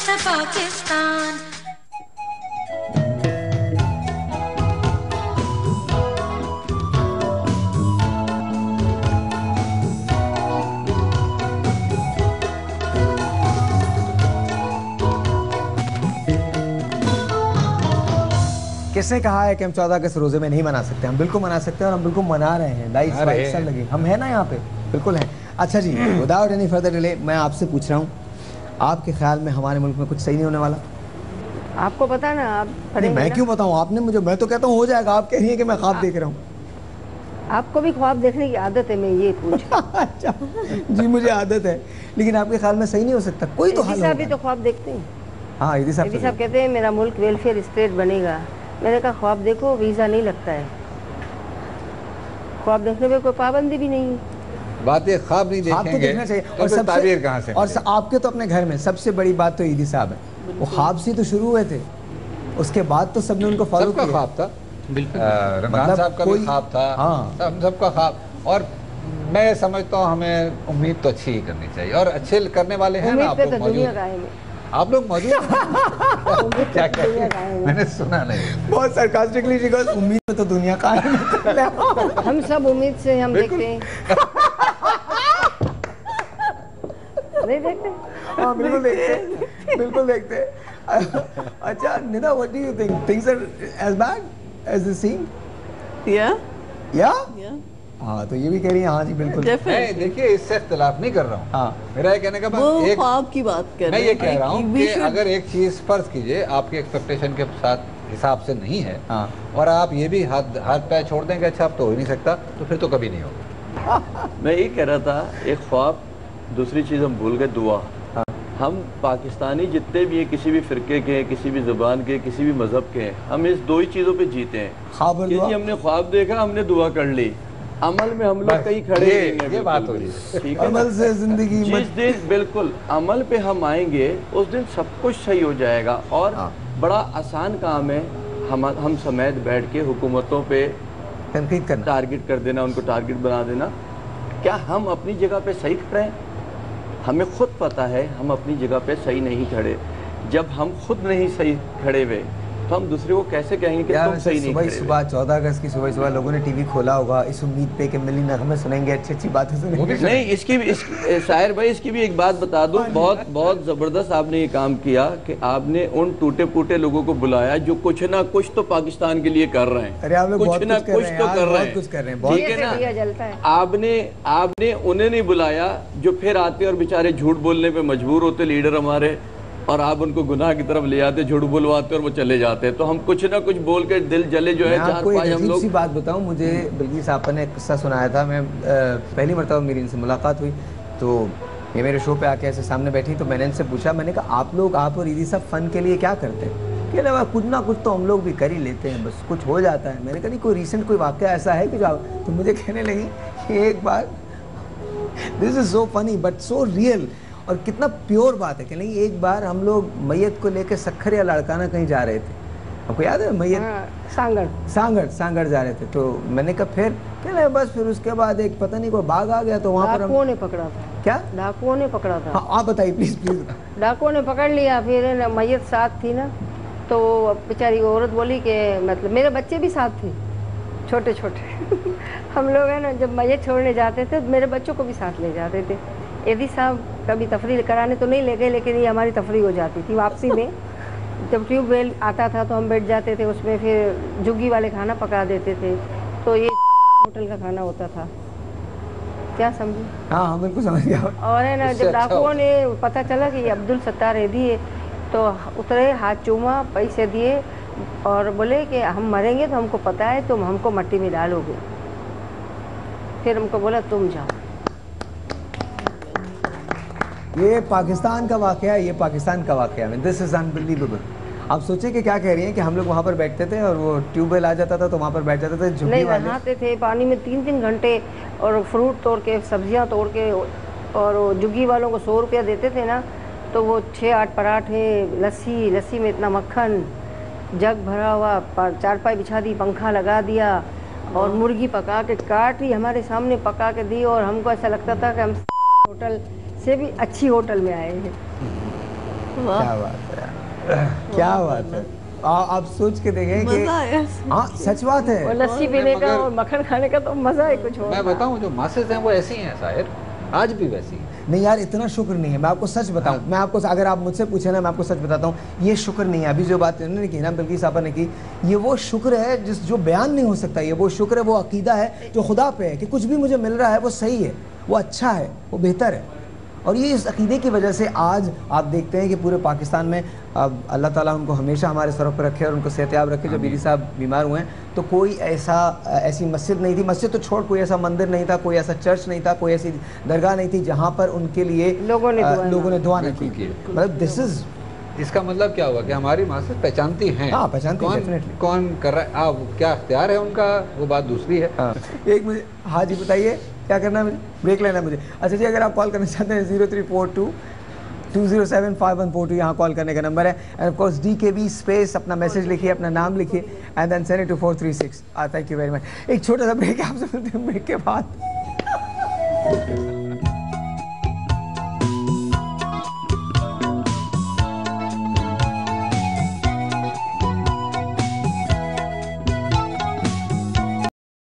है पाकिस्तान। किसने कहा है कि हम 14 अगस्त रोजे में नहीं मना सकते? हम बिल्कुल मना सकते हैं और हम बिल्कुल मना रहे हैं। लाइट्स वाइट्स सब लगे, हम हैं ना यहाँ पे, बिल्कुल हैं। अच्छा जी, विदाउट एनी फर्दर डिले मैं आपसे पूछ रहा हूँ, आपके ख्याल में हमारे मुल्क में कुछ सही नहीं होने वाला? आपको पता ना, आप नहीं, मैं क्यों बताऊँ? आपने मुझे, मैं तो कहता हूँ हो जाएगा, आप कह रही हैं कि मैं ख्वाब देख रहा हूँ। आपको भी ख्वाब देखने की आदत है, मैं ये पूछ अच्छा जी, मुझे आदत है, लेकिन आपके ख्याल में सही नहीं हो सकता? कोई तो हल साहब भी तो ख्वाब देखते हैं। हाँ, ईदी साहब कहते हैं मेरा मुल्क वेलफेयर स्टेट बनेगा। मैंने कहा ख्वाब देखो, वीज़ा नहीं लगता है, ख्वाब देखने में कोई पाबंदी भी नहीं है। बात ये ख्वाब नहीं देखेंगे तो देखना चाहिए। और सब ताबीर कहाँ से? और आपके तो अपने घर में सबसे बड़ी बात तो ईदी साहब है, वो ख्वाब से तो शुरू हुए थे, उसके बाद तो सबने उनको फॉलो किया। ख्वाब था, बिल्कुल रमजान साहब का भी ख्वाब था, हम सबका ख्वाब। और मैं समझता हूँ हमें उम्मीद तो अच्छी ही करनी चाहिए, और अच्छे करने वाले हैं ना आप लोग मौजूद क्या मैंने सुना नहीं, बहुत सरकास्टिकली जी, उम्मीद में तो दुनिया कायम है। हम सब उम्मीद से हम देखते हैं। नहीं देखते? हाँ, बिल्कुल देखते हैं, बिल्कुल देखते हैं। अच्छा Nida, what do you think, things are as bad as they seem? या हाँ, तो ये भी कह रही है हाँ जी बिल्कुल। देखिए, इससे इख्तिलाफ नहीं कर रहा हूँ। हाँ, मेरा ये कहने का एक ख्वाब की बात कर मैं ये कह रहा हूँ कि अगर एक चीज फर्ज कीजिए आपकी एक्सपेक्टेशन के साथ हिसाब से नहीं है, और आप ये भी हाथ पैर छोड़ देंगे, अच्छा अब तो हो ही नहीं सकता, तो फिर तो कभी नहीं होगा। मैं ये कह रहा था, एक ख्वाब, दूसरी चीज हम भूल गए, दुआ। हम पाकिस्तानी जितने भी हैं, किसी भी फिरके के, किसी भी जुबान के, किसी भी मजहब के, हम इस दो ही चीज़ों पे जीते हैं। कि हमने ख्वाब देखा, हमने दुआ कर ली, अमल में हम लोग कहीं खड़े नहीं। ये बात हो रही है, अमल से जिंदगी। जिस दिन बिल्कुल अमल पे हम आएंगे, उस दिन सब कुछ सही हो जाएगा। और बड़ा आसान काम है, हम समेत बैठ के हुकूमतों पे तनकीद करना, टारगेट कर देना, उनको टारगेट बना देना। क्या हम अपनी जगह पे सही खड़े हैं? हमें खुद पता है हम अपनी जगह पे सही नहीं खड़े। जब हम खुद नहीं सही खड़े हुए तो हम दूसरे को कैसे कहेंगे कि तुम सही नहीं खड़े? सुबह 14 अगस्त की सुबह लोगों ने टीवी खोला होगा इस उम्मीद पे कि मिली नगमे सुनेंगे, अच्छी अच्छी बातें सुनेंगे। नहीं, इसकी भी शायर भाई, इसकी भी एक बात बता दूं, बहुत ज़बरदस्त आपने ये काम किया कि आपने उन टूटे फूटे लोगों को बुलाया जो कुछ ना कुछ तो पाकिस्तान के लिए कर रहे हैं। अरे आप लोग कुछ ना कुछ तो कर रहे हैं, ठीक है ना? आपने उन्हें नहीं बुलाया जो फिर आते और बेचारे झूठ बोलने पे मजबूर होते लीडर हमारे, और आप उनको गुनाह की तरफ ले आते, झूठ बुलवाते और वो चले जाते। तो हम कुछ ना कुछ बोल के दिल जले जो है, चार पाँच हम लोग। सी बात बताऊं, मुझे बिल्किस साहब ने एक किस्सा सुनाया था। मैं पहली मरतबा मेरी इनसे मुलाकात हुई तो ये मेरे शो पे आके ऐसे सामने बैठी, तो मैंने इनसे पूछा, मैंने कहा आप और ईदी साहब फ़न के लिए क्या करते हैं? कि ना कुछ ना कुछ तो हम लोग भी कर ही लेते हैं, बस कुछ हो जाता है। मैंने कहा नहीं, कोई रिसेंट कोई वाक़या ऐसा है कि जो, तो मुझे कहने लगी कि एक बार, this is so funny but so real, और कितना प्योर बात है कि नहीं, एक बार हम लोग मैयत को लेकर सक्खर या लड़काना कहीं जा रहे थे, आपको याद है? मैयत सांगड़ जा रहे थे। तो मैंने कहा फिर क्या, बस फिर उसके बाद एक पता नहीं कोई बाघ आ गया, तो वहाँ पर डाकुओं ने पकड़ा था। क्या? डाकुओं ने पकड़ा था। हाँ, आप बताइए प्लीज। डाकुओं ने पकड़ लिया, फिर मैयत साथ थी ना, तो बेचारी औरत बोली कि मतलब मेरे बच्चे भी साथ थे, छोटे छोटे हम लोग है ना, जब मैयत छोड़ने जाते थे मेरे बच्चों को भी साथ ले जाते थे। ईदी साहब कभी तफरीह कराने तो नहीं ले गए, लेकिन ये हमारी तफरीह हो जाती थी वापसी में। जब ट्यूबवेल आता था तो हम बैठ जाते थे उसमें, फिर झुग्गी वाले खाना पका देते थे, तो ये होटल का खाना होता था। क्या समझे? हाँ, बिल्कुल समझ गया। और है ना, जब डाकुओं ने पता चला कि ये अब्दुल सत्तार ईदी है, तो उतरे, हाथ चूमा, पैसे दिए और बोले कि हम मरेंगे तो हमको पता है, तुम हमको मट्टी में डालोगे। फिर हमको बोला तुम जाओ। ये पाकिस्तान का वाकया है, ये पाकिस्तान का वाकया है। This is unbelievable. आप सोचिए कि क्या कह रही हैं कि हम लोग वहाँ पर बैठते थे और वो ट्यूबवेल आ जाता था तो वहाँ पर बैठ जाते थे, झुग्गी वाले नहाते थे पानी में 3-3 घंटे, और फ्रूट तोड़ के, सब्जियाँ तोड़ के, और झुग्गी वालों को 100 रुपया देते थे ना, तो वो 6-8 पराठे, लस्सी में इतना मक्खन, जग भरा हुआ, चारपाई बिछा दी, पंखा लगा दिया, और मुर्गी पका के काट ली, हमारे सामने पका के दी, और हमको ऐसा लगता था कि हम होटल से भी अच्छी होटल में आए हैं। क्या बात है यार, क्या बात है। आप सोच के देखें कि हाँ सच बात है। और लस्सी पीने का और मक्खन खाने का तो मजा ही कुछ और। मैं बताऊं जो मासेस हैं वो ऐसी हैं शायर, आज भी वैसी नहीं यार, इतना शुक्र नहीं है। मैं आपको सच बताऊं, मैं आपको अगर आप मुझसे पूछे ना, मैं आपको सच बताता हूँ, ये शुक्र नहीं है। अभी जो बात उन्होंने की ना बिल्किस साहबा ने की, ये वो शुक्र है जो बयान नहीं हो सकता। ये वो शुक्र है, वो अकीदा है जो खुदा पे है कि कुछ भी मुझे मिल रहा है वो सही है, वो अच्छा है, वो बेहतर है। और ये इस अकीदे की वजह से आज आप देखते हैं कि पूरे पाकिस्तान में अल्लाह ताला उनको हमेशा हमारे सरों पर रखे और उनको सेहतयाब रखे। जब बीरी साहब बीमार हुए हैं तो कोई ऐसी मस्जिद नहीं थी, मस्जिद तो छोड़, कोई ऐसा मंदिर नहीं था, कोई ऐसा चर्च नहीं था, कोई ऐसी दरगाह नहीं थी जहाँ पर उनके लिए लोगों ने दुआ नहीं की। मतलब दिस इज, इसका मतलब क्या हुआ कि हमारी मासेस पहचानती हैं। हाँ पहचानती हैं, डेफिनेटली। कौन कर रहा है, क्या इख्तियार है उनका, वो बात दूसरी है। हाँ। एक मुझे, हाँ जी बताइए क्या करना है मुझे? ब्रेक लेना है मुझे। अच्छा जी, अगर आप कॉल करना चाहते हैं 0342-207-5142 यहाँ कॉल करने का नंबर है। And of course DKB space अपना मैसेज लिखिए, अपना नाम लिखिए and then send it to 436। Thank you very much. एक छोटा सा ब्रेक है, आपसे मिलते हैं ब्रेक के बाद।